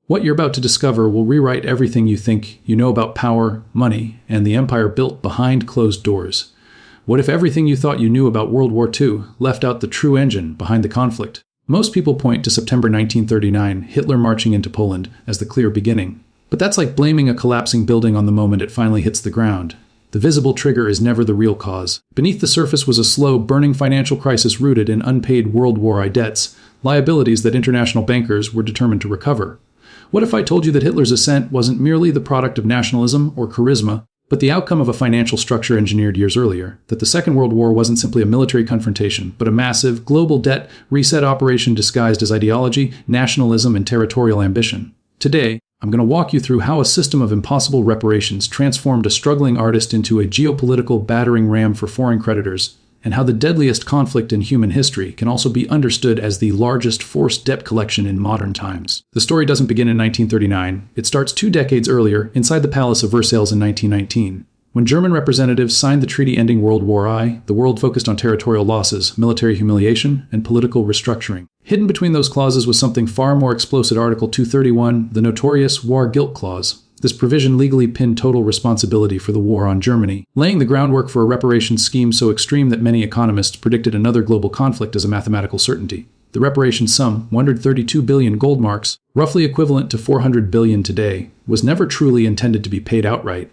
What you're about to discover will rewrite everything you think you know about power, money, and the empire built behind closed doors. What if everything you thought you knew about World War II left out the true engine behind the conflict? Most people point to September 1939, Hitler marching into Poland, as the clear beginning. But that's like blaming a collapsing building on the moment it finally hits the ground. The visible trigger is never the real cause. Beneath the surface was a slow, burning financial crisis rooted in unpaid World War I debts, liabilities that international bankers were determined to recover. What if I told you that Hitler's ascent wasn't merely the product of nationalism or charisma, but the outcome of a financial structure engineered years earlier, that the Second World War wasn't simply a military confrontation, but a massive, global debt reset operation disguised as ideology, nationalism, and territorial ambition? Today, I'm going to walk you through how a system of impossible reparations transformed a struggling artist into a geopolitical battering ram for foreign creditors, and how the deadliest conflict in human history can also be understood as the largest forced debt collection in modern times. The story doesn't begin in 1939. It starts 2 decades earlier, inside the Palace of Versailles in 1919. When German representatives signed the treaty ending World War I, the world focused on territorial losses, military humiliation, and political restructuring. Hidden between those clauses was something far more explosive: Article 231, the notorious War Guilt Clause. This provision legally pinned total responsibility for the war on Germany, laying the groundwork for a reparations scheme so extreme that many economists predicted another global conflict as a mathematical certainty. The reparations sum, 132 billion gold marks, roughly equivalent to 400 billion today, was never truly intended to be paid outright.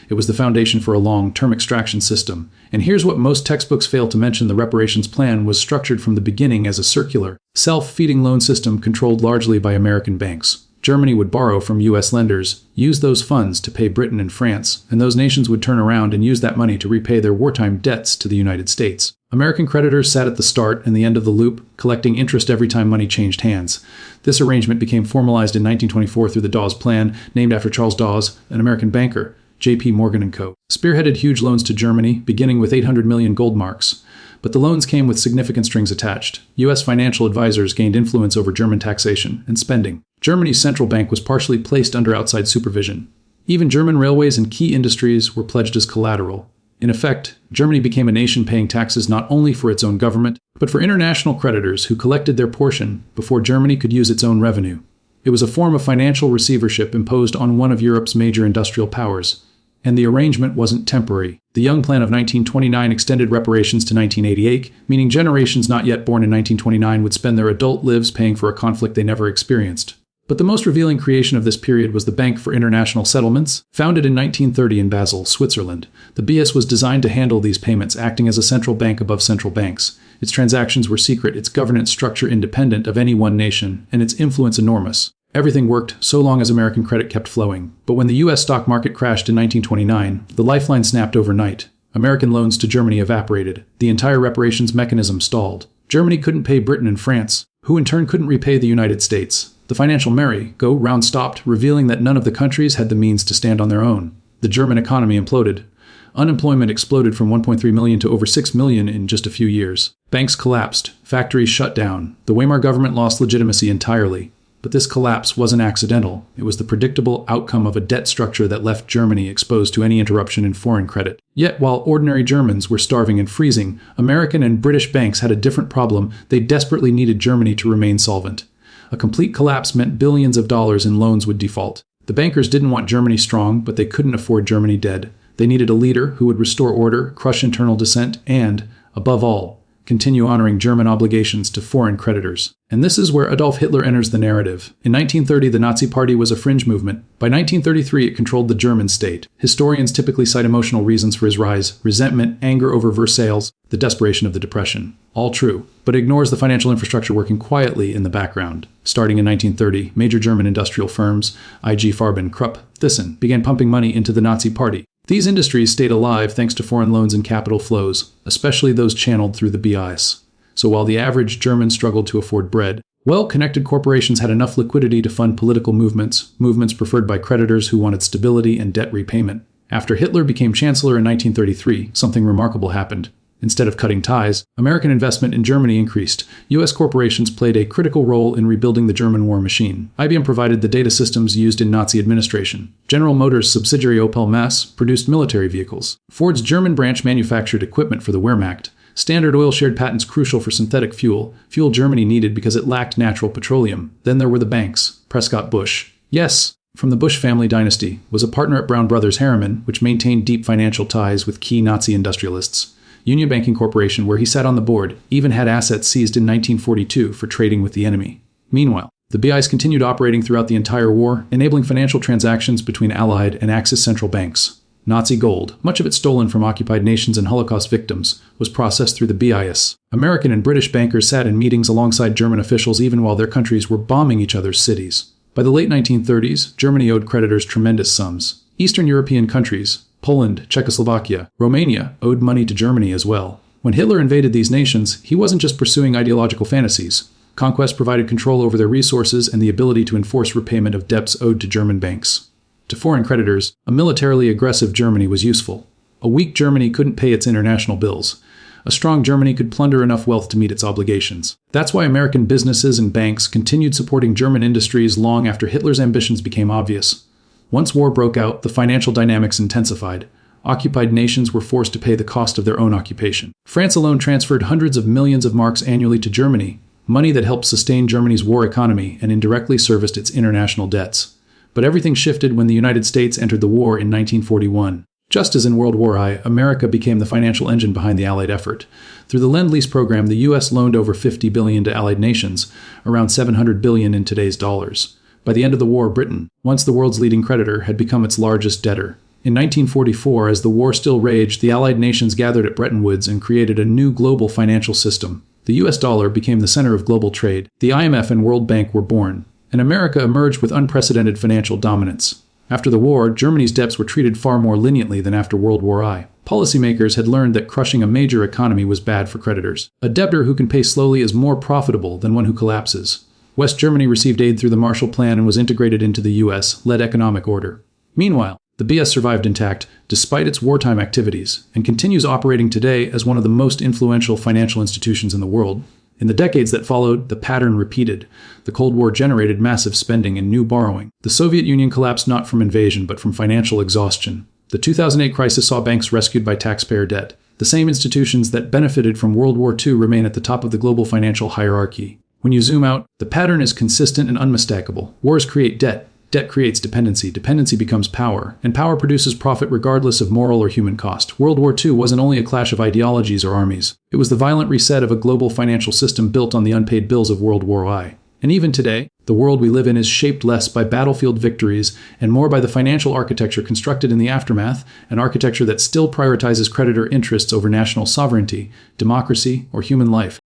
It was the foundation for a long-term extraction system. And here's what most textbooks fail to mention: the reparations plan was structured from the beginning as a circular, self-feeding loan system controlled largely by American banks. Germany would borrow from U.S. lenders, use those funds to pay Britain and France, and those nations would turn around and use that money to repay their wartime debts to the United States. American creditors sat at the start and the end of the loop, collecting interest every time money changed hands. This arrangement became formalized in 1924 through the Dawes Plan, named after Charles Dawes, an American banker. J.P. Morgan & Co. spearheaded huge loans to Germany, beginning with 800 million gold marks. But the loans came with significant strings attached. U.S. financial advisors gained influence over German taxation and spending. Germany's central bank was partially placed under outside supervision. Even German railways and key industries were pledged as collateral. In effect, Germany became a nation paying taxes not only for its own government, but for international creditors who collected their portion before Germany could use its own revenue. It was a form of financial receivership imposed on one of Europe's major industrial powers. And the arrangement wasn't temporary. The Young Plan of 1929 extended reparations to 1988, meaning generations not yet born in 1929 would spend their adult lives paying for a conflict they never experienced. But the most revealing creation of this period was the Bank for International Settlements, founded in 1930 in Basel, Switzerland. The BIS was designed to handle these payments, acting as a central bank above central banks. Its transactions were secret, its governance structure independent of any one nation, and its influence enormous. Everything worked so long as American credit kept flowing. But when the U.S. stock market crashed in 1929, the lifeline snapped overnight. American loans to Germany evaporated. The entire reparations mechanism stalled. Germany couldn't pay Britain and France, who in turn couldn't repay the United States. The financial merry-go-round stopped, revealing that none of the countries had the means to stand on their own. The German economy imploded. Unemployment exploded from 1.3 million to over 6 million in just a few years. Banks collapsed. Factories shut down. The Weimar government lost legitimacy entirely. But this collapse wasn't accidental. It was the predictable outcome of a debt structure that left Germany exposed to any interruption in foreign credit. Yet, while ordinary Germans were starving and freezing, American and British banks had a different problem. They desperately needed Germany to remain solvent. A complete collapse meant billions of dollars in loans would default. The bankers didn't want Germany strong, but they couldn't afford Germany dead. They needed a leader who would restore order, crush internal dissent, and, above all, continue honoring German obligations to foreign creditors. And this is where Adolf Hitler enters the narrative. In 1930, the Nazi Party was a fringe movement. By 1933, it controlled the German state. Historians typically cite emotional reasons for his rise: resentment, anger over Versailles, the desperation of the Depression. All true, but ignores the financial infrastructure working quietly in the background. Starting in 1930, major German industrial firms, IG Farben, Krupp, Thyssen, began pumping money into the Nazi Party. These industries stayed alive thanks to foreign loans and capital flows, especially those channeled through the BIS. So while the average German struggled to afford bread, well-connected corporations had enough liquidity to fund political movements preferred by creditors who wanted stability and debt repayment. After Hitler became chancellor in 1933, something remarkable happened. Instead of cutting ties, American investment in Germany increased. U.S. corporations played a critical role in rebuilding the German war machine. IBM provided the data systems used in Nazi administration. General Motors' subsidiary Opel Mass produced military vehicles. Ford's German branch manufactured equipment for the Wehrmacht. Standard Oil shared patents crucial for synthetic fuel Germany needed because it lacked natural petroleum. Then there were the banks: Prescott, Bush, Yes, from the Bush family dynasty, was a partner at Brown Brothers Harriman, which maintained deep financial ties with key Nazi industrialists. Union Banking Corporation, where he sat on the board, even had assets seized in 1942 for trading with the enemy. Meanwhile, the BIs continued operating throughout the entire war, enabling financial transactions between Allied and Axis central banks. Nazi gold, much of it stolen from occupied nations and Holocaust victims, was processed through the BIS. American and British bankers sat in meetings alongside German officials even while their countries were bombing each other's cities. By the late 1930s, Germany owed creditors tremendous sums. Eastern European countries, Poland, Czechoslovakia, Romania, owed money to Germany as well. When Hitler invaded these nations, he wasn't just pursuing ideological fantasies. Conquest provided control over their resources and the ability to enforce repayment of debts owed to German banks. To foreign creditors, a militarily aggressive Germany was useful. A weak Germany couldn't pay its international bills. A strong Germany could plunder enough wealth to meet its obligations. That's why American businesses and banks continued supporting German industries long after Hitler's ambitions became obvious. Once war broke out, the financial dynamics intensified. Occupied nations were forced to pay the cost of their own occupation. France alone transferred hundreds of millions of marks annually to Germany, money that helped sustain Germany's war economy and indirectly serviced its international debts. But everything shifted when the United States entered the war in 1941. Just as in World War I, America became the financial engine behind the Allied effort. Through the Lend-Lease program, the U.S. loaned over $50 billion to Allied nations, around $700 billion in today's dollars. By the end of the war, Britain, once the world's leading creditor, had become its largest debtor. In 1944, as the war still raged, the Allied nations gathered at Bretton Woods and created a new global financial system. The U.S. dollar became the center of global trade. The IMF and World Bank were born, and America emerged with unprecedented financial dominance. After the war, Germany's debts were treated far more leniently than after World War I. Policymakers had learned that crushing a major economy was bad for creditors. A debtor who can pay slowly is more profitable than one who collapses. West Germany received aid through the Marshall Plan and was integrated into the U.S.-led economic order. Meanwhile, the BS survived intact, despite its wartime activities, and continues operating today as one of the most influential financial institutions in the world. In the decades that followed, the pattern repeated. The Cold War generated massive spending and new borrowing. The Soviet Union collapsed not from invasion, but from financial exhaustion. The 2008 crisis saw banks rescued by taxpayer debt. The same institutions that benefited from World War II remain at the top of the global financial hierarchy. When you zoom out, the pattern is consistent and unmistakable. Wars create debt. Debt creates dependency. Dependency becomes power. And power produces profit regardless of moral or human cost. World War II wasn't only a clash of ideologies or armies. It was the violent reset of a global financial system built on the unpaid bills of World War I. And even today, the world we live in is shaped less by battlefield victories and more by the financial architecture constructed in the aftermath, an architecture that still prioritizes creditor interests over national sovereignty, democracy, or human life.